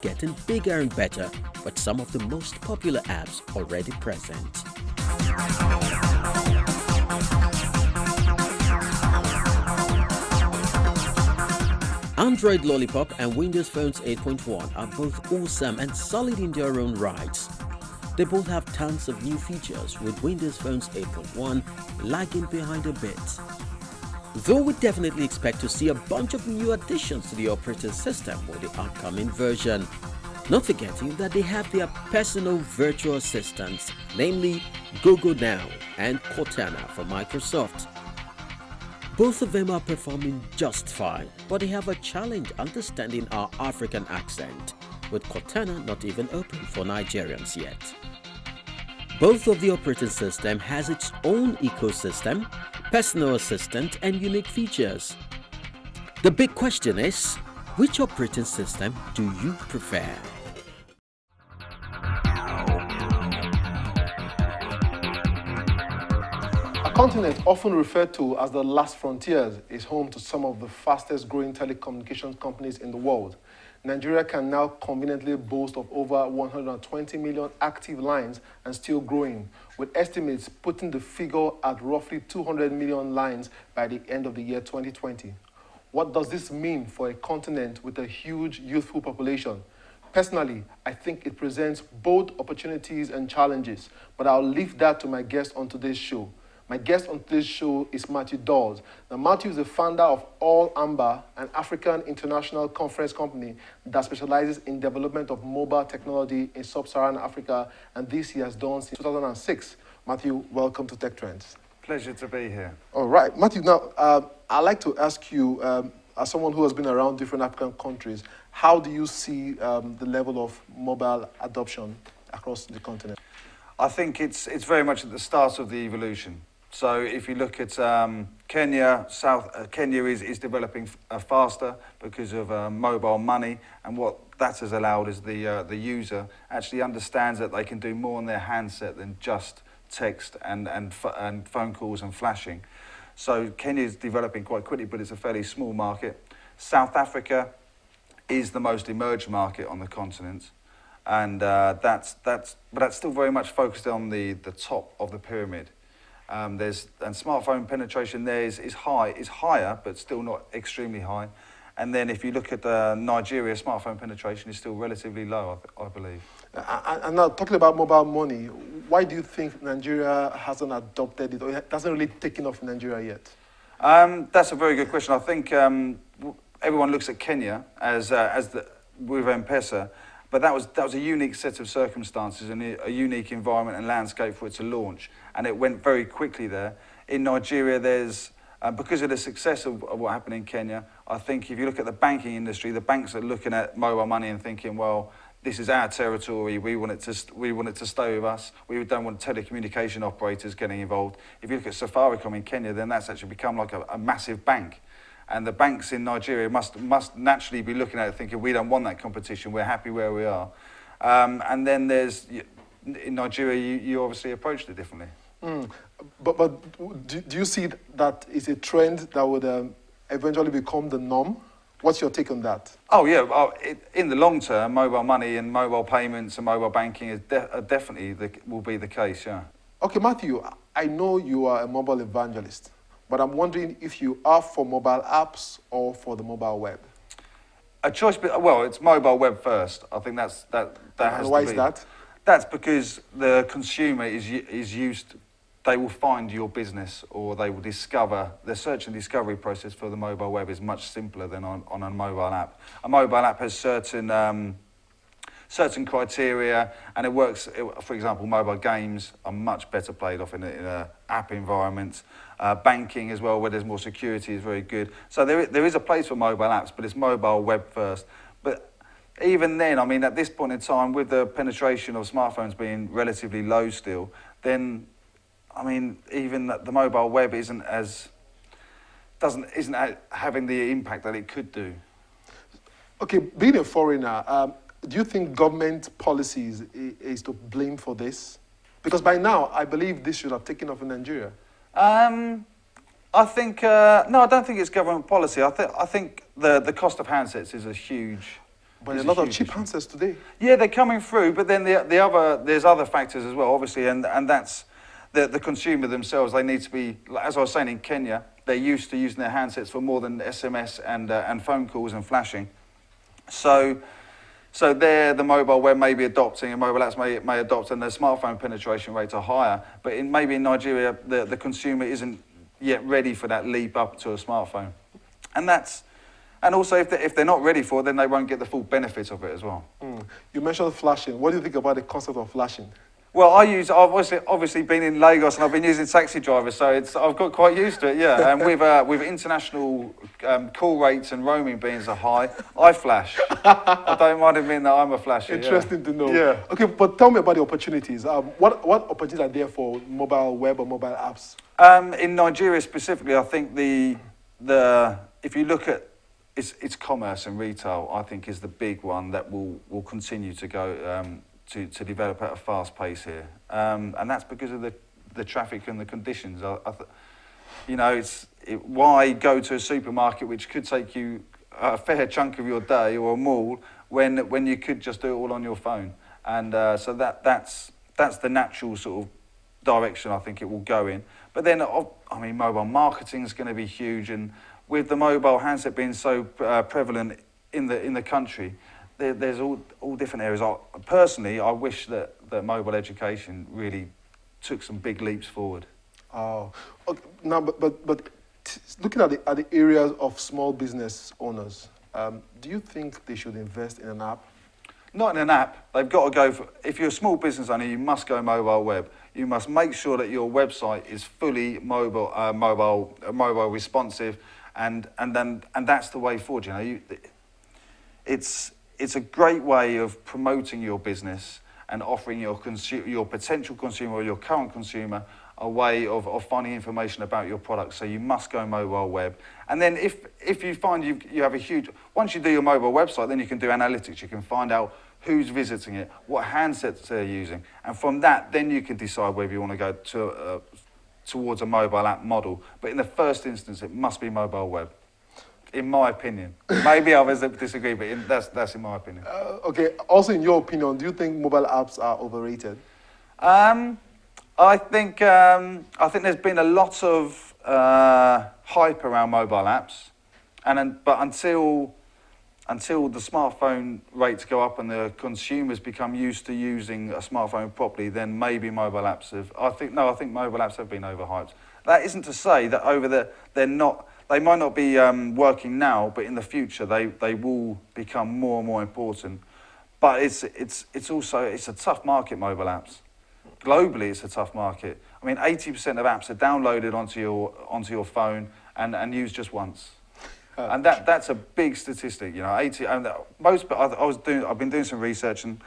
getting bigger and better, with some of the most popular apps already present. Android Lollipop and Windows Phones 8.1 are both awesome and solid in their own rights. They both have tons of new features, with Windows Phones 8.1 lagging behind a bit. Though we definitely expect to see a bunch of new additions to the operating system with the upcoming version. Not forgetting that they have their personal virtual assistants, namely Google Now and Cortana from Microsoft. Both of them are performing just fine, but they have a challenge understanding our African accent, with Cortana not even open for Nigerians yet. Both of the operating system has its own ecosystem, personal assistant and unique features. The big question is, which operating system do you prefer? A continent often referred to as the last frontiers is home to some of the fastest growing telecommunications companies in the world. Nigeria can now conveniently boast of over 120 million active lines and still growing, with estimates putting the figure at roughly 200 million lines by the end of the year 2020. What does this mean for a continent with a huge youthful population? Personally, I think it presents both opportunities and challenges, but I'll leave that to my guest on today's show. My guest on today's show is Matthew Dawes. Now, Matthew is the founder of All Amber, an African international conference company that specializes in development of mobile technology in sub-Saharan Africa, and this he has done since 2006. Matthew, welcome to Tech Trends. Pleasure to be here. All right, Matthew, now, I'd like to ask you, as someone who has been around different African countries, how do you see the level of mobile adoption across the continent? I think it's very much at the start of the evolution. So if you look at Kenya, Kenya is developing faster because of mobile money, and what that has allowed is the user actually understands that they can do more on their handset than just text and phone calls and flashing. So Kenya is developing quite quickly, but it's a fairly small market. South Africa is the most emerged market on the continent, and that's still very much focused on the top of the pyramid. And smartphone penetration there is higher, but still not extremely high. And then if you look at Nigeria, smartphone penetration is still relatively low, I believe. And now, talking about mobile money, why do you think Nigeria hasn't adopted it, or it hasn't really taken off in Nigeria yet? That's a very good question. I think everyone looks at Kenya with M-Pesa, but that was a unique set of circumstances and a unique environment and landscape for it to launch, and it went very quickly there. In Nigeria, there's because of the success of what happened in Kenya, I think if you look at the banking industry, the banks are looking at mobile money and thinking, well, this is our territory. We want it to stay with us. We don't want telecommunication operators getting involved. If you look at Safaricom in Kenya, then that's actually become like a massive bank. And the banks in Nigeria must naturally be looking at it thinking, we don't want that competition, we're happy where we are. And then in Nigeria, you obviously approached it differently. But do you see that is a trend that would eventually become the norm? What's your take on that? Oh, yeah. In the long term, mobile money and mobile payments and mobile banking is definitely will be the case, yeah. Okay, Matthew, I know you are a mobile evangelist, but I'm wondering if you are for mobile apps or for the mobile web. A choice, well, it's mobile web first. I think that has to be. And why is that? That's because the consumer is used. They will find your business, or they will discover. The search and discovery process for the mobile web is much simpler than on a mobile app. A mobile app has certain criteria, and it works. For example, mobile games are much better played off in a app environment. Banking as well, where there's more security, is very good. So there is a place for mobile apps, but it's mobile web first. But even then, I mean, at this point in time, with the penetration of smartphones being relatively low still, then, I mean, even the mobile web isn't having the impact that it could do. Okay, being a foreigner, do you think government policies is to blame for this? Because by now, I believe this should have taken off in Nigeria. I think no, I don't think it's government policy. I think the cost of handsets is a huge But there's a lot of cheap handsets today. Yeah, they're coming through, but then there's other factors as well, obviously, and that's the consumer themselves. They need to be, as I was saying, in Kenya, they're used to using their handsets for more than SMS and phone calls and flashing. So there, the mobile web may be adopting, and mobile apps may adopt, and their smartphone penetration rates are higher. But maybe in Nigeria, the consumer isn't yet ready for that leap up to a smartphone, and also if they're not ready for it, then they won't get the full benefit of it as well. You mentioned flashing. What do you think about the concept of flashing? Well, I've obviously been in Lagos and I've been using taxi drivers, so I've got quite used to it, yeah. And with international call rates and roaming being so high, I flash. I don't mind admitting that I'm a flasher. Interesting to know. Yeah. Okay, but tell me about the opportunities. What opportunities are there for mobile web or mobile apps? In Nigeria specifically, I think if you look at it's commerce and retail, I think is the big one that will continue to go. To develop at a fast pace here, and that's because of the traffic and the conditions. Why go to a supermarket which could take you a fair chunk of your day, or a mall, when you could just do it all on your phone? And so that's the natural sort of direction I think it will go in. But then, mobile marketing is going to be huge, and with the mobile handset being so prevalent in the country. There's all different areas. Personally, I wish that mobile education really took some big leaps forward. Oh, okay. Now, but looking at the areas of small business owners, do you think they should invest in an app? Not in an app. They've got to go for. If you're a small business owner, you must go mobile web. You must make sure that your website is fully mobile responsive, and that's the way forward. It's a great way of promoting your business and offering your potential consumer or your current consumer a way of finding information about your product. So you must go mobile web. And then if you find you have a huge... Once you do your mobile website, then you can do analytics. You can find out who's visiting it, what handsets they're using. And from that, then you can decide whether you want to go towards a mobile app model. But in the first instance, it must be mobile web. In my opinion. Maybe others disagree, but that's in my opinion. Okay, also in your opinion, do you think mobile apps are overrated? I think there's been a lot of hype around mobile apps, but until the smartphone rates go up and the consumers become used to using a smartphone properly, then maybe mobile apps have... I think mobile apps have been overhyped. That isn't to say that they're not... They might not be working now, but in the future they will become more and more important. But it's also a tough market, mobile apps. Globally, it's a tough market. 80% of apps are downloaded onto your phone and used just once, and that's a big statistic. 80. I've been doing some research, and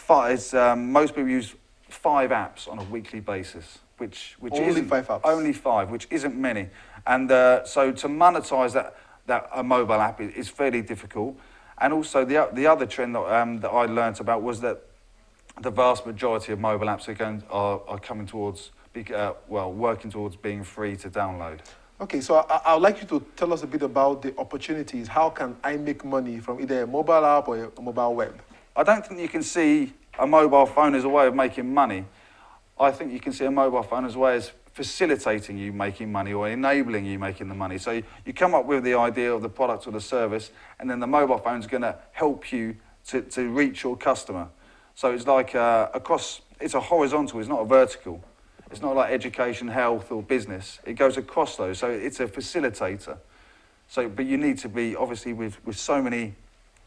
most people use 5 apps on a weekly basis, which only 5 apps. Only 5, which isn't many. And so to monetize that a mobile app is fairly difficult. And also the other trend that I learnt about was that the vast majority of mobile apps are coming towards working towards being free to download. Okay, so I would like you to tell us a bit about the opportunities. How can I make money from either a mobile app or a mobile web? I don't think you can see a mobile phone as a way of making money. I think you can see a mobile phone as a way of facilitating you making money or enabling you making the money. So you come up with the idea of the product or the service, and then the mobile phone's going to help you to reach your customer. So it's like it's a horizontal, it's not a vertical. It's not like education, health or business. It goes across those, so it's a facilitator. So, but you need to be, obviously with so many,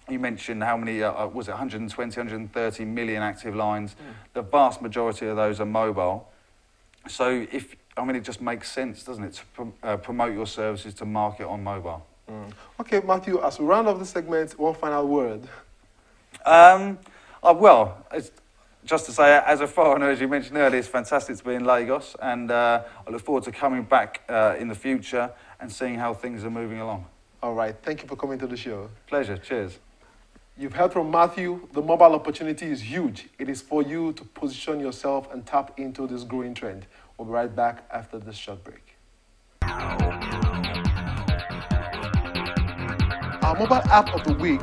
you mentioned how many, was it 120, 130 million active lines. The vast majority of those are mobile. So it just makes sense, doesn't it, to promote your services, to market on mobile. Okay, Matthew, as we round off the segment, one final word. It's just to say, as a foreigner, as you mentioned earlier, it's fantastic to be in Lagos, and I look forward to coming back in the future and seeing how things are moving along. All right, thank you for coming to the show. Pleasure, cheers. You've heard from Matthew. The mobile opportunity is huge. It is for you to position yourself and tap into this growing trend. We'll be right back after this short break. Our mobile app of the week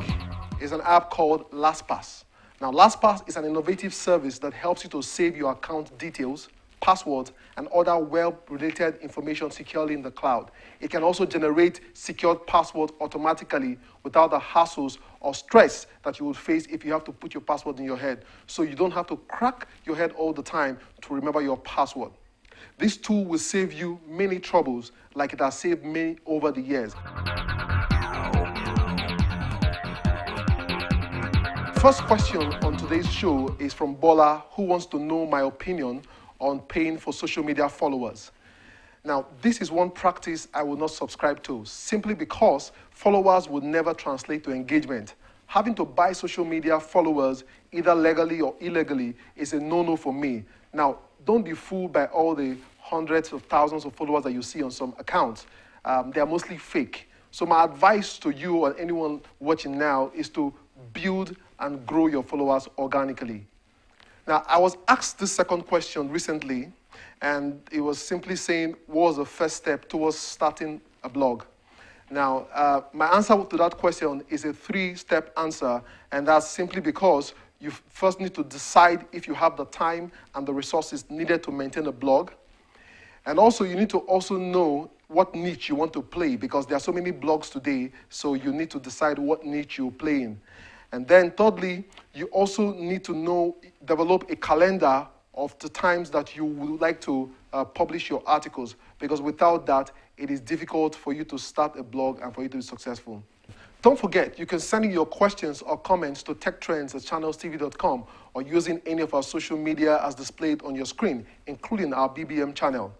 is an app called Lastpass. Now, Lastpass is an innovative service that helps you to save your account details, passwords, and other web-related information securely in the cloud. It can also generate secured passwords automatically without the hassles or stress that you would face if you have to put your password in your head. So you don't have to crack your head all the time to remember your password. This tool will save you many troubles like it has saved me over the years. First question on today's show is from Bola, who wants to know my opinion on paying for social media followers. Now, this is one practice I will not subscribe to, simply because followers would never translate to engagement. Having to buy social media followers, either legally or illegally, is a no-no for me. Now, don't be fooled by all the hundreds of thousands of followers that you see on some accounts. They are mostly fake. So my advice to you or anyone watching now is to build and grow your followers organically. Now, I was asked this second question recently, and it was simply saying, what was the first step towards starting a blog? Now, my answer to that question is a three-step answer, and that's simply because you first need to decide if you have the time and the resources needed to maintain a blog. And also, you need to also know what niche you want to play, because there are so many blogs today, so you need to decide what niche you play in. And then thirdly, you also need to develop a calendar of the times that you would like to publish your articles, because without that, it is difficult for you to start a blog and for you to be successful. Don't forget, you can send in your questions or comments to techtrends@channelstv.com or using any of our social media as displayed on your screen, including our BBM channel.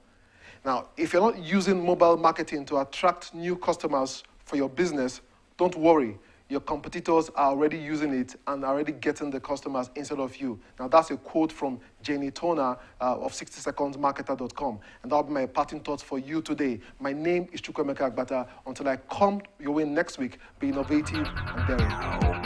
Now, if you're not using mobile marketing to attract new customers for your business, don't worry. Your competitors are already using it and are already getting the customers instead of you. Now, that's a quote from Jenny Toner of 60secondsmarketer.com. And that'll be my parting thoughts for you today. My name is Chukwemeka Agbata. Until I come your way next week, be innovative and daring.